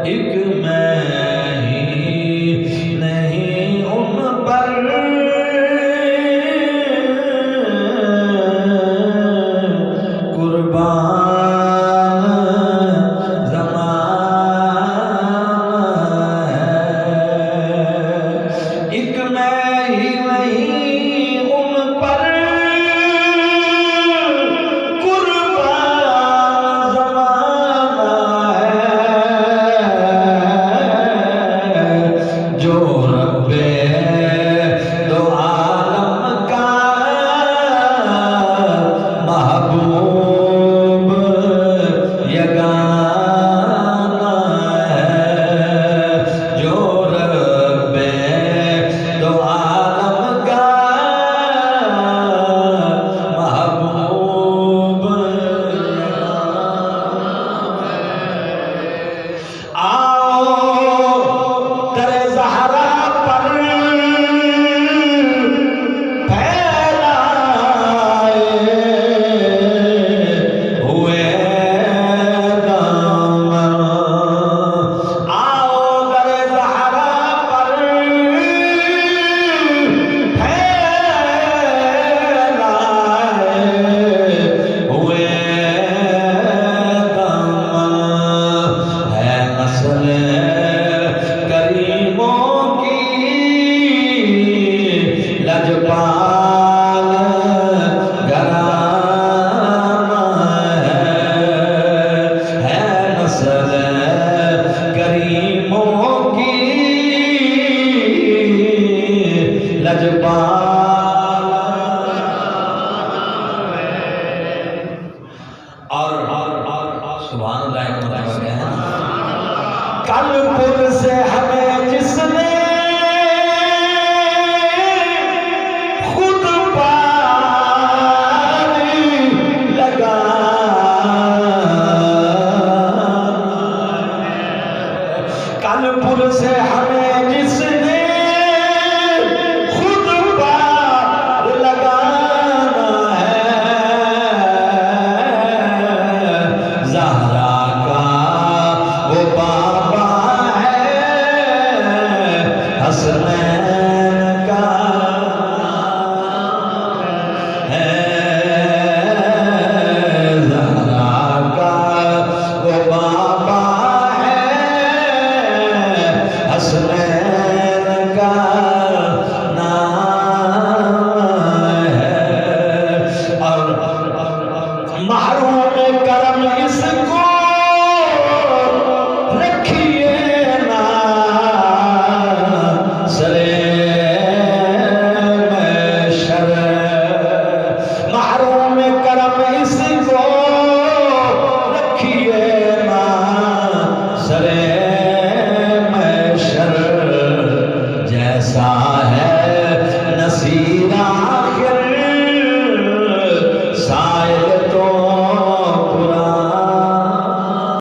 एक मैं ही नहीं उन पर कुर्बान ज़माना है। एक मैं ही नहीं उन पर कुर्बान ज़माना है। जो रब्बे दो आलम का महबूब यगाना है। जो रब्बे दो आलम का महबूब आओ दरे ज़हरा पर फैलाए हुए दामन। आओ दरे ज़हरा पर फैलाए हुए दामन। है नस्ल करीमों की लजपाल घराना है नस्ल करीमों की लजपाल। और सुभान अल्लाह का मतलब है कानपुर से हमें जिसने खुद पानी लगा कानपुर से हम